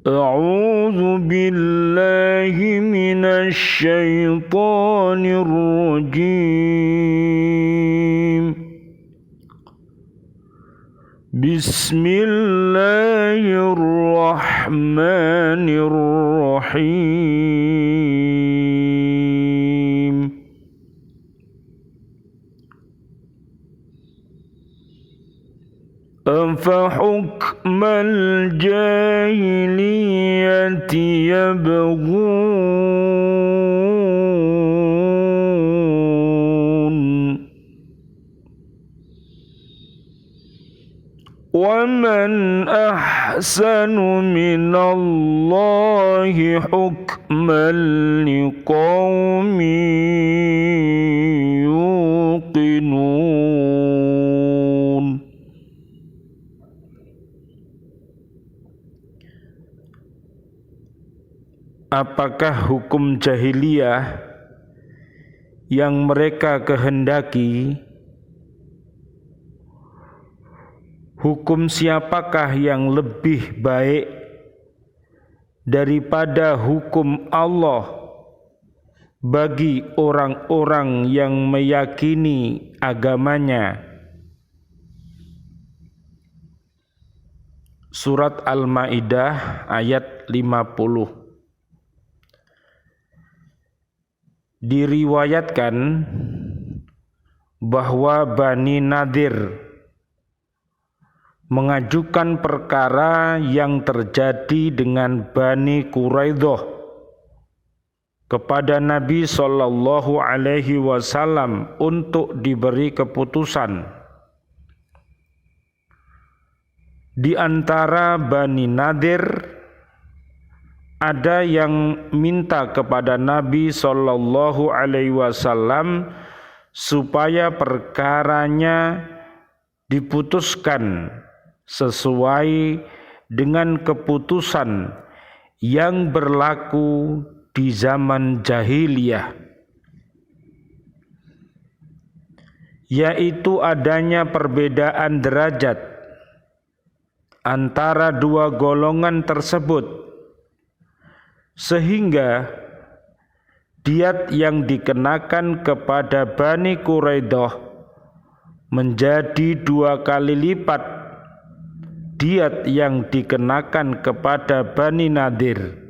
أعوذ بالله من الشيطان الرجيم. بسم الله الرحمن الرحيم. أفحكم الجاهلية يبغون ومن أحسن من الله حكما لقوم يوقنون. Apakah hukum jahiliyah yang mereka kehendaki? Hukum siapakah yang lebih baik daripada hukum Allah bagi orang-orang yang meyakini agamanya? Surat Al-Maidah ayat 50. Diriwayatkan bahwa Bani Nadir mengajukan perkara yang terjadi dengan Bani Quraidah kepada Nabi Shallallahu Alaihi Wasallam untuk diberi keputusan. Di antara Bani Nadir ada yang minta kepada Nabi Shallallahu Alaihi Wasallam supaya perkaranya diputuskan sesuai dengan keputusan yang berlaku di zaman jahiliyah, yaitu adanya perbedaan derajat antara dua golongan tersebut, sehingga diat yang dikenakan kepada Bani Quraidah menjadi 2 kali lipat diat yang dikenakan kepada Bani Nadir,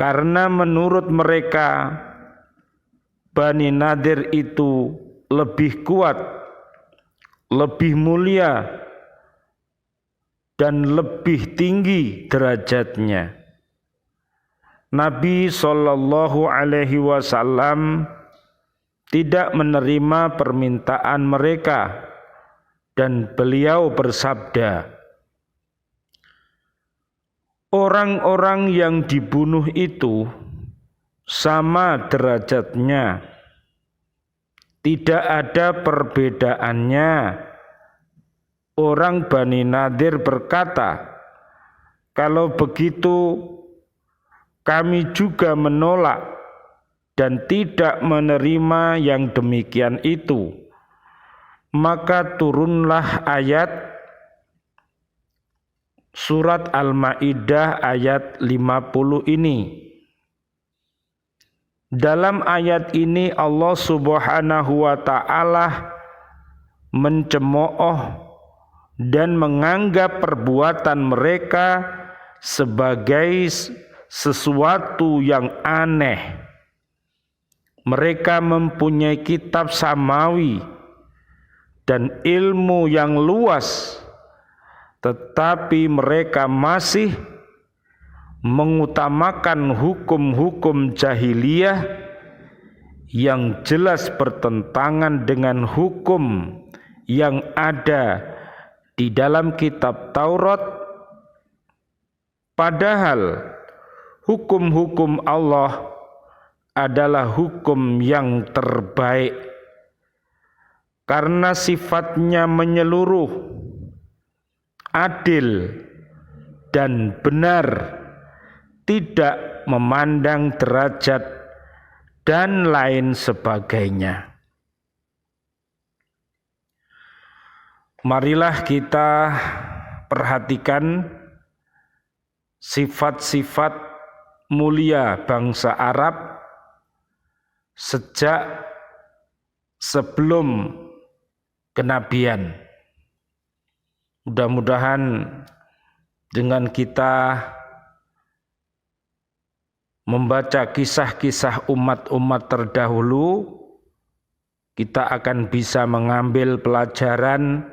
karena menurut mereka Bani Nadir itu lebih kuat, lebih mulia, dan lebih tinggi derajatnya. Nabi Shallallahu Alaihi Wasallam tidak menerima permintaan mereka dan beliau bersabda, orang-orang yang dibunuh itu sama derajatnya, tidak ada perbedaannya. Orang Bani Nadir berkata, kalau begitu kami juga menolak dan tidak menerima yang demikian itu. Maka turunlah ayat surat Al-Maidah ayat 50 ini. Dalam ayat ini Allah Subhanahu wa ta'ala mencemooh dan menganggap perbuatan mereka sebagai sesuatu yang aneh. Mereka mempunyai kitab samawi dan ilmu yang luas, tetapi mereka masih mengutamakan hukum-hukum jahiliyah yang jelas bertentangan dengan hukum yang ada di dalam kitab Taurat. Padahal hukum-hukum Allah adalah hukum yang terbaik karena sifatnya menyeluruh, adil, dan benar, tidak memandang derajat dan lain sebagainya. Marilah kita perhatikan sifat-sifat mulia bangsa Arab sejak sebelum kenabian. Mudah-mudahan dengan kita membaca kisah-kisah umat-umat terdahulu, kita akan bisa mengambil pelajaran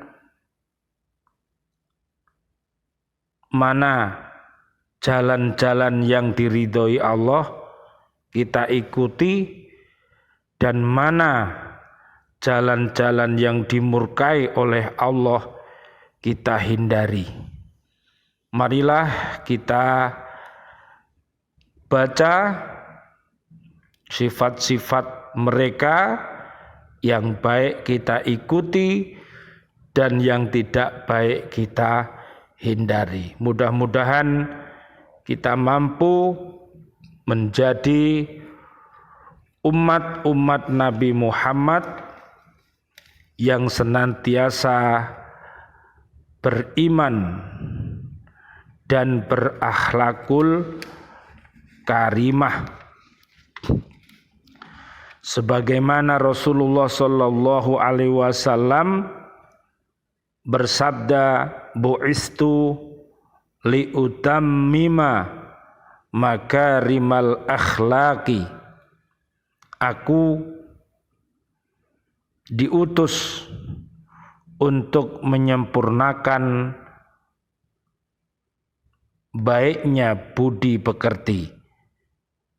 mana jalan-jalan yang diridhoi Allah kita ikuti, dan mana jalan-jalan yang dimurkai oleh Allah kita hindari. Marilah kita baca sifat-sifat mereka, yang baik kita ikuti dan yang tidak baik kita hindari. Mudah-mudahan kita mampu menjadi umat-umat Nabi Muhammad yang senantiasa beriman dan berakhlakul karimah, sebagaimana Rasulullah sallallahu alaihi wasallam bersabda, bu'istu liutammima makarimal akhlaqi, aku diutus untuk menyempurnakan baiknya budi pekerti.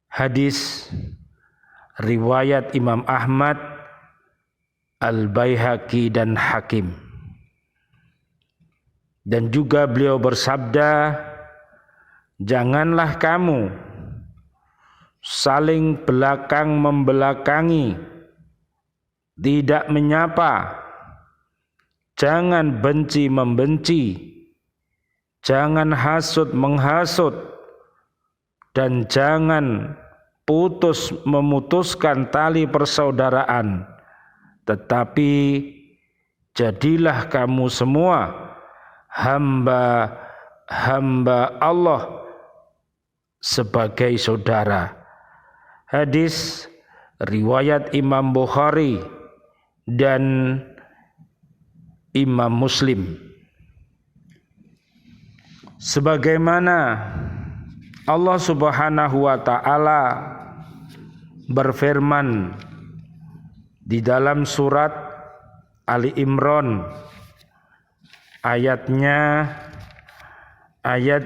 Hadis riwayat Imam Ahmad, Al-Baihaqi dan Hakim. Dan juga beliau bersabda, janganlah kamu saling belakang membelakangi, tidak menyapa, jangan benci membenci, jangan hasud menghasut, dan jangan memutuskan tali persaudaraan, tetapi jadilah kamu semua hamba-hamba Allah sebagai saudara. Hadis riwayat Imam Bukhari dan Imam Muslim. Sebagaimana Allah Subhanahu wa ta'ala berfirman di dalam surat Ali Imran, ayat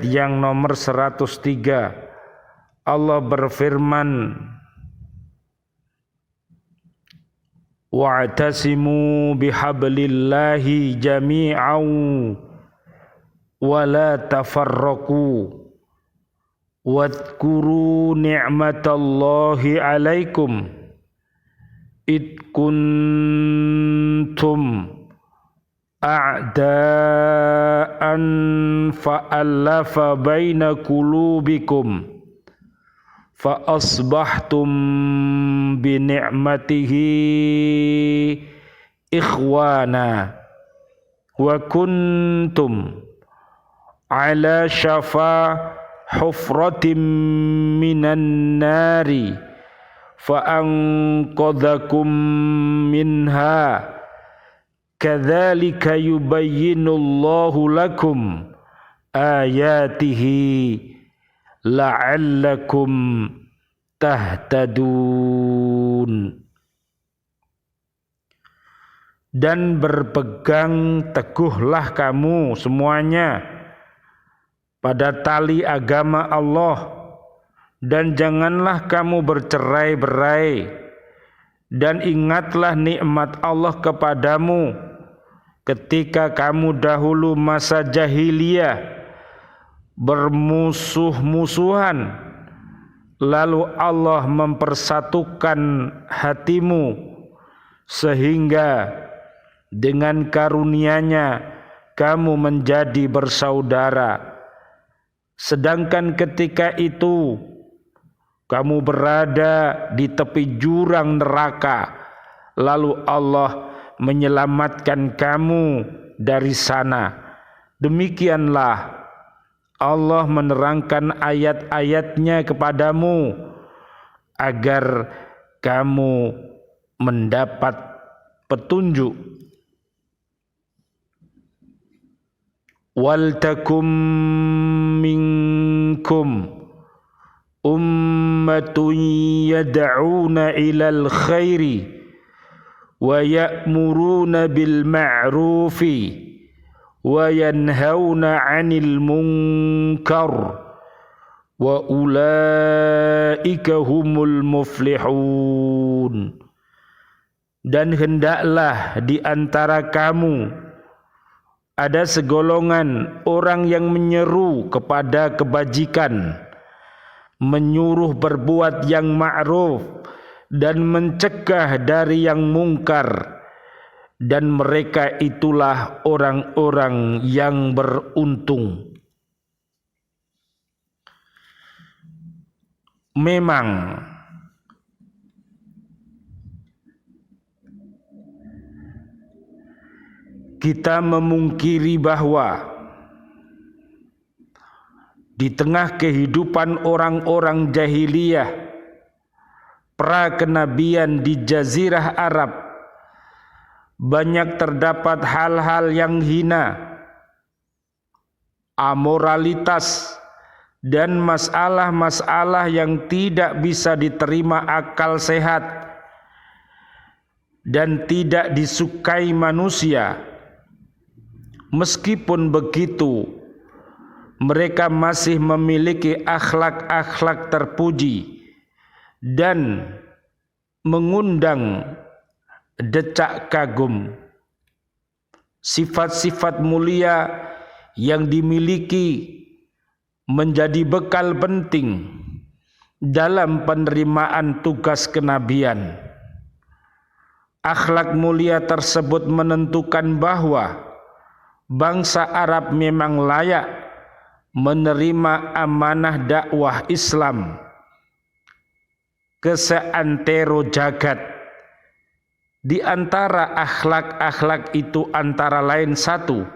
yang nomor 103. Allah berfirman, wa'tasimu bihablillahi jami'an wa la tafarraqu wadhkuru ni'matallahi 'alaikum id kuntum a'da'an fa'alafa baina qulubikum fa asbahtum bi ni'matihi ikhwana wa kuntum ala syafa hufratim minan nari fa anqadhakum minha kadzalika yubayyinullahu lakum ayatihi la'allakum tahtadun. Dan berpegang teguhlah kamu semuanya pada tali agama Allah, dan janganlah kamu bercerai-berai, dan ingatlah nikmat Allah kepadamu ketika kamu dahulu masa jahiliyah bermusuh-musuhan, lalu Allah mempersatukan hatimu sehingga dengan karunia-Nya kamu menjadi bersaudara. Sedangkan ketika itu kamu berada di tepi jurang neraka, lalu Allah menyelamatkan kamu dari sana. Demikianlah Allah menerangkan ayat-ayatnya kepadamu agar kamu mendapat petunjuk. Wal takum minkum ummatun yad'una ilal khairi wa ya'muruna bil ma'rufi wa yanhauna 'anil munkar wa ulaika humul muflihun. Dan hendaklah di antara kamu ada segolongan orang yang menyeru kepada kebajikan, menyuruh berbuat yang ma'ruf dan mencegah dari yang mungkar, dan mereka itulah orang-orang yang beruntung. Memang kita memungkiri bahwa di tengah kehidupan orang-orang jahiliyah pra kenabian di Jazirah Arab banyak terdapat hal-hal yang hina, amoralitas, dan masalah-masalah yang tidak bisa diterima akal sehat dan tidak disukai manusia. Meskipun begitu, mereka masih memiliki akhlak-akhlak terpuji dan mengundang decak kagum. Sifat-sifat mulia yang dimiliki menjadi bekal penting dalam penerimaan tugas kenabian. Akhlak mulia tersebut menentukan bahwa bangsa Arab memang layak menerima amanah dakwah Islam ke seantero jagat. Di antara akhlak-akhlak itu antara lain satu,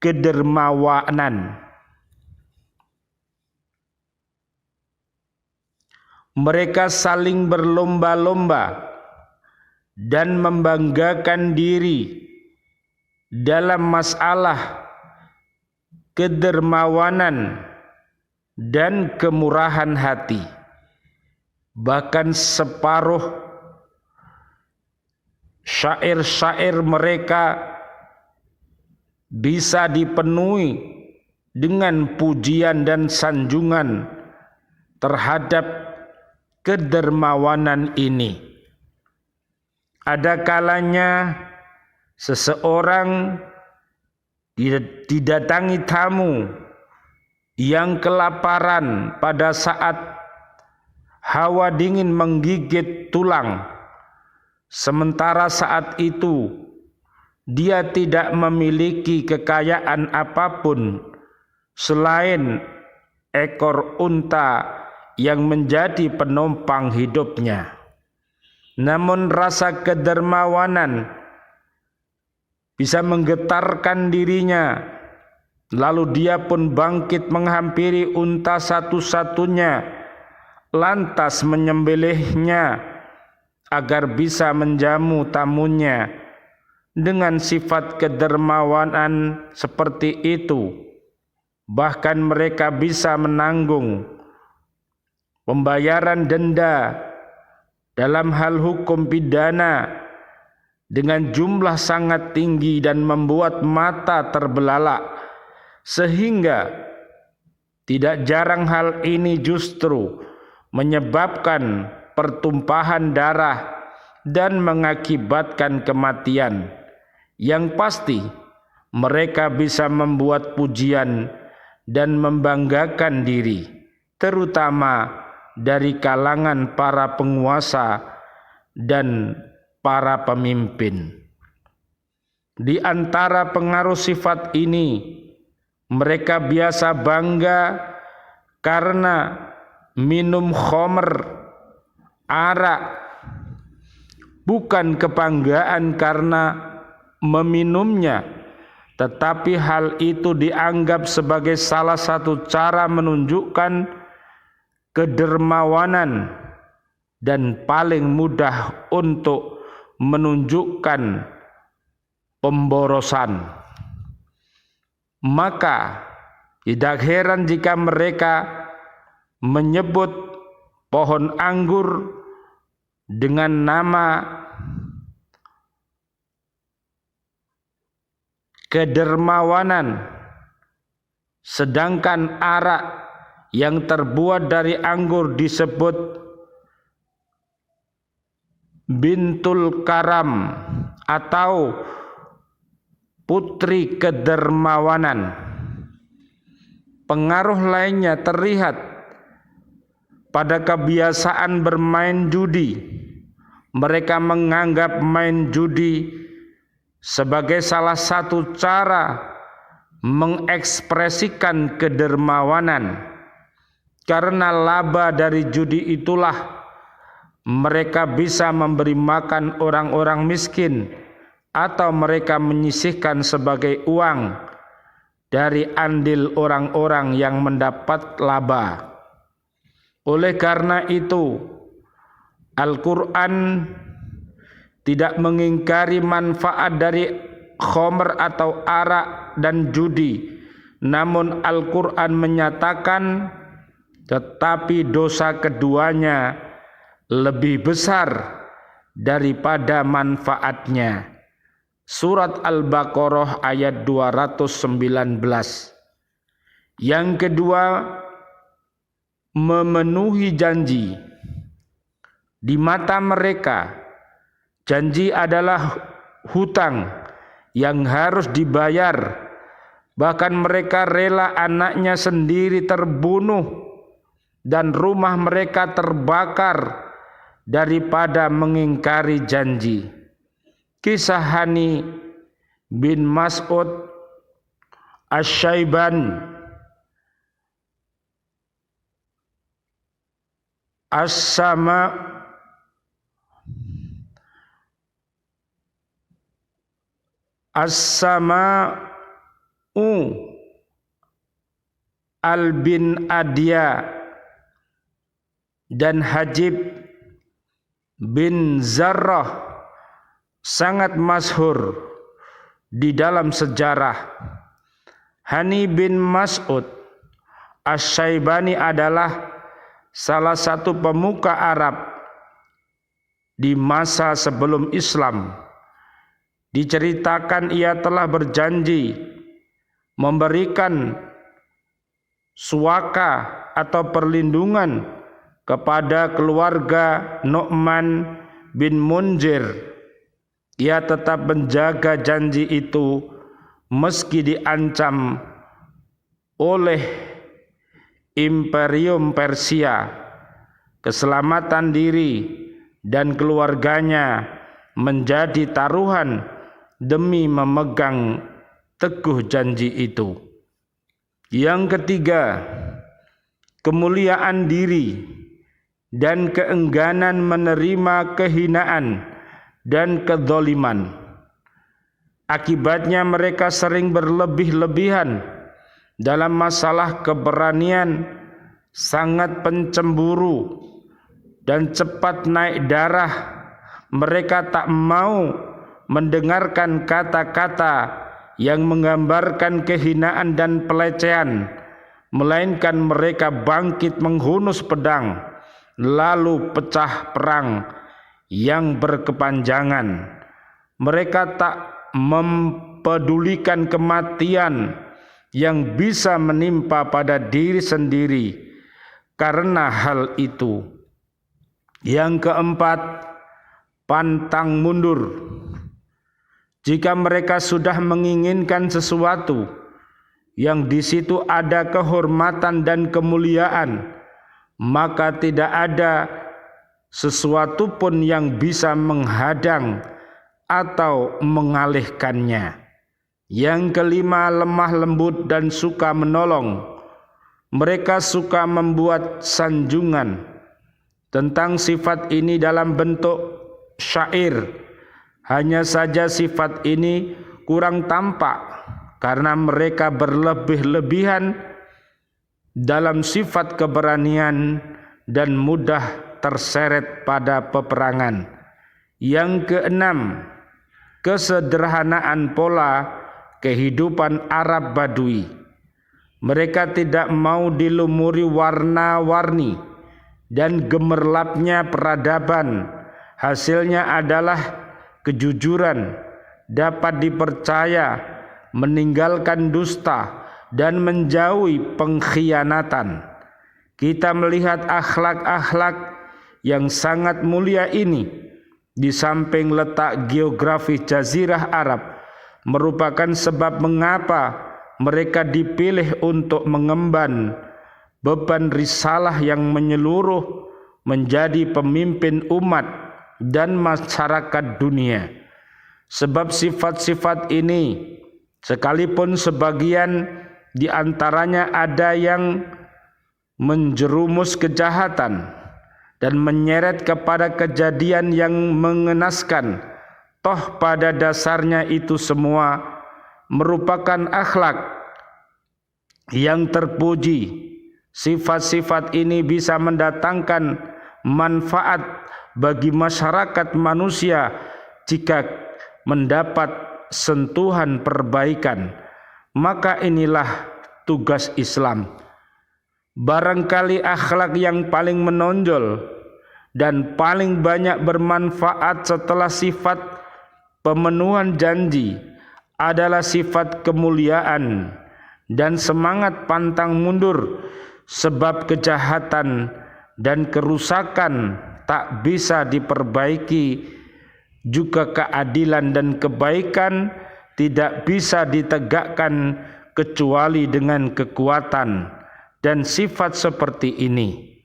kedermawanan. Mereka saling berlomba-lomba dan membanggakan diri dalam masalah kedermawanan dan kemurahan hati. Bahkan separuh syair-syair mereka bisa dipenuhi dengan pujian dan sanjungan terhadap kedermawanan ini. Ada kalanya seseorang didatangi tamu yang kelaparan pada saat hawa dingin menggigit tulang. Sementara saat itu dia tidak memiliki kekayaan apapun selain ekor unta yang menjadi penopang hidupnya. Namun rasa kedermawanan bisa menggetarkan dirinya, lalu dia pun bangkit menghampiri unta satu-satunya, lantas menyembelihnya agar bisa menjamu tamunya. Dengan sifat kedermawanan seperti itu, bahkan mereka bisa menanggung pembayaran denda dalam hal hukum pidana dengan jumlah sangat tinggi dan membuat mata terbelalak, sehingga tidak jarang hal ini justru menyebabkan pertumpahan darah dan mengakibatkan kematian. Yang pasti mereka bisa membuat pujian dan membanggakan diri, terutama dari kalangan para penguasa dan para pemimpin. Di antara pengaruh sifat ini, mereka biasa bangga karena minum khamr, arak, bukan kebanggaan karena meminumnya, tetapi hal itu dianggap sebagai salah satu cara menunjukkan kedermawanan dan paling mudah untuk menunjukkan pemborosan. Maka tidak heran jika mereka menyebut pohon anggur dengan nama kedermawanan, sedangkan arak yang terbuat dari anggur disebut bintul karam atau putri kedermawanan. Pengaruh lainnya terlihat pada kebiasaan bermain judi. Mereka menganggap main judi sebagai salah satu cara mengekspresikan kedermawanan. Karena laba dari judi itulah mereka bisa memberi makan orang-orang miskin, atau mereka menyisihkan sebagai uang dari andil orang-orang yang mendapat laba. Oleh karena itu, Al-Quran tidak mengingkari manfaat dari khamr atau arak dan judi. Namun Al-Quran menyatakan tetapi dosa keduanya lebih besar daripada manfaatnya. Surat Al-Baqarah ayat 219. Yang kedua, memenuhi janji. Di mata mereka, janji adalah hutang yang harus dibayar. Bahkan mereka rela anaknya sendiri terbunuh dan rumah mereka terbakar daripada mengingkari janji. Kisah Hani bin Mas'ud Asy-Syaibani As-Sama'u Al-bin Adiyah dan Hajib bin Zarrah sangat masyhur di dalam sejarah. Hani bin Mas'ud Asy-Syaibani adalah salah satu pemuka Arab di masa sebelum Islam. Diceritakan ia telah berjanji memberikan suaka atau perlindungan kepada keluarga Nu'man bin Munzir. Ia tetap menjaga janji itu meski diancam oleh Imperium Persia. Keselamatan diri dan keluarganya menjadi taruhan demi memegang teguh janji itu. Yang ketiga, kemuliaan diri dan keengganan menerima kehinaan dan kedzaliman. Akibatnya mereka sering berlebih-lebihan dalam masalah keberanian, sangat pencemburu dan cepat naik darah. Mereka tak mau mendengarkan kata-kata yang menggambarkan kehinaan dan pelecehan, melainkan mereka bangkit menghunus pedang lalu pecah perang yang berkepanjangan. Mereka tak mempedulikan kematian yang bisa menimpa pada diri sendiri karena hal itu. Yang keempat, pantang mundur. Jika mereka sudah menginginkan sesuatu yang di situ ada kehormatan dan kemuliaan, maka tidak ada sesuatu pun yang bisa menghadang atau mengalihkannya. Yang kelima, lemah lembut dan suka menolong. Mereka suka membuat sanjungan tentang sifat ini dalam bentuk syair. Hanya saja sifat ini kurang tampak karena mereka berlebih-lebihan dalam sifat keberanian dan mudah terseret pada peperangan. Yang keenam, kesederhanaan pola kehidupan Arab Badui. Mereka tidak mau dilumuri warna-warni dan gemerlapnya peradaban. Hasilnya adalah kejujuran, dapat dipercaya, meninggalkan dusta, dan menjauhi pengkhianatan. Kita melihat akhlak-akhlak yang sangat mulia ini di samping letak geografi Jazirah Arab merupakan sebab mengapa mereka dipilih untuk mengemban beban risalah yang menyeluruh menjadi pemimpin umat dan masyarakat dunia. Sebab sifat-sifat ini, sekalipun sebagian di antaranya ada yang menjerumus kejahatan dan menyeret kepada kejadian yang mengenaskan, toh pada dasarnya itu semua merupakan akhlak yang terpuji. Sifat-sifat ini bisa mendatangkan manfaat bagi masyarakat manusia jika mendapat sentuhan perbaikan. Maka inilah tugas Islam. Barangkali akhlak yang paling menonjol dan paling banyak bermanfaat setelah sifat pemenuhan janji adalah sifat kemuliaan dan semangat pantang mundur, sebab kejahatan dan kerusakan tak bisa diperbaiki, juga keadilan dan kebaikan tidak bisa ditegakkan kecuali dengan kekuatan. Dan sifat seperti ini,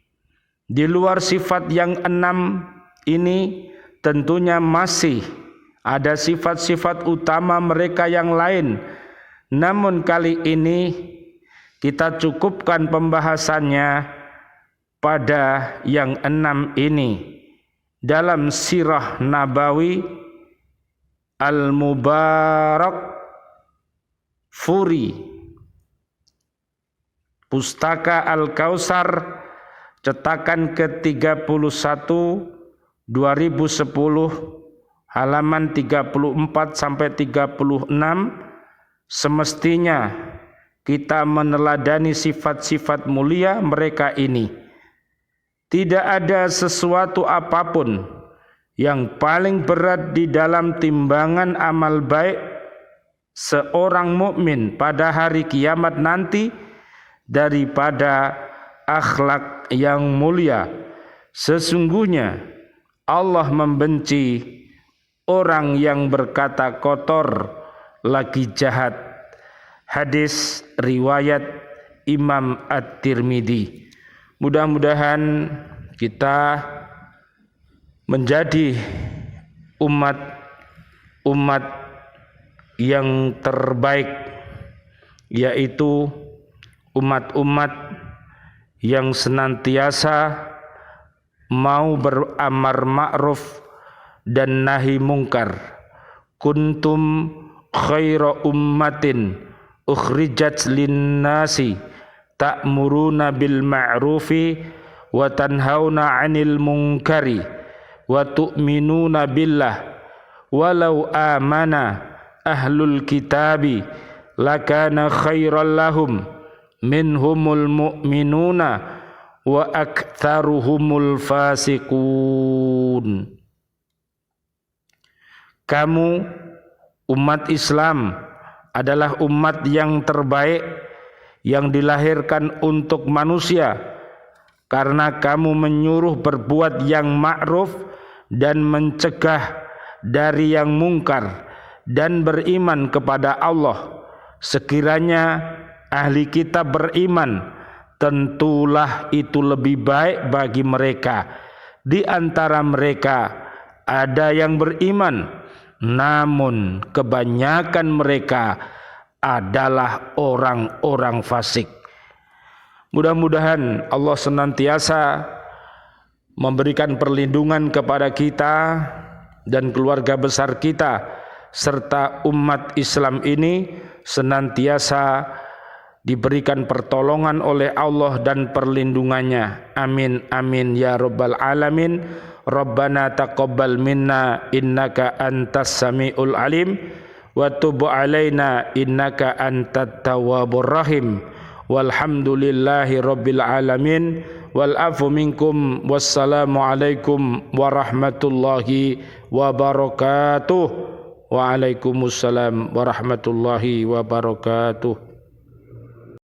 di luar sifat yang 6 ini, tentunya masih ada sifat-sifat utama mereka yang lain. Namun kali ini kita cukupkan pembahasannya pada yang 6 ini dalam Sirah Nabawi Al-Mubarak Furi, Pustaka Al-Kautsar, cetakan ke-31 2010, halaman 34 sampai 36. Semestinya kita meneladani sifat-sifat mulia mereka ini. Tidak ada sesuatu apapun yang paling berat di dalam timbangan amal baik seorang mukmin pada hari kiamat nanti daripada akhlak yang mulia. Sesungguhnya Allah membenci orang yang berkata kotor lagi jahat. Hadis riwayat Imam At-Tirmidzi. Mudah-mudahan kita menjadi umat yang terbaik, yaitu umat-umat yang senantiasa mau beramar ma'ruf dan nahi mungkar. Kuntum khaira ummatin ukhrijat linnasi ta'muruna bil ma'rufi wa tanhauna 'anil munkari wa tu'minuna billah walau amana ahlul kitabi lakana khairal lahum minhumul mu'minuna wa aktsaruhumul fasiqun. Kamu umat Islam adalah umat yang terbaik yang dilahirkan untuk manusia, karena kamu menyuruh berbuat yang ma'ruf dan mencegah dari yang mungkar dan beriman kepada Allah. Sekiranya ahli kitab beriman, tentulah itu lebih baik bagi mereka. Di antara mereka ada yang beriman, namun kebanyakan mereka adalah orang-orang fasik. Mudah-mudahan Allah senantiasa memberikan perlindungan kepada kita dan keluarga besar kita serta umat Islam ini senantiasa diberikan pertolongan oleh Allah dan perlindungannya. Amin amin ya rabbal alamin. Rabbana taqabbal minna innaka antas samiul alim wa tub alaina innaka antat tawwabur rahim. Walhamdulillahi rabbil alamin. Wal afu minkum. Wassalamu alaikum warahmatullahi wabarakatuh. Waalaikumsalam warahmatullahi wabarakatuh.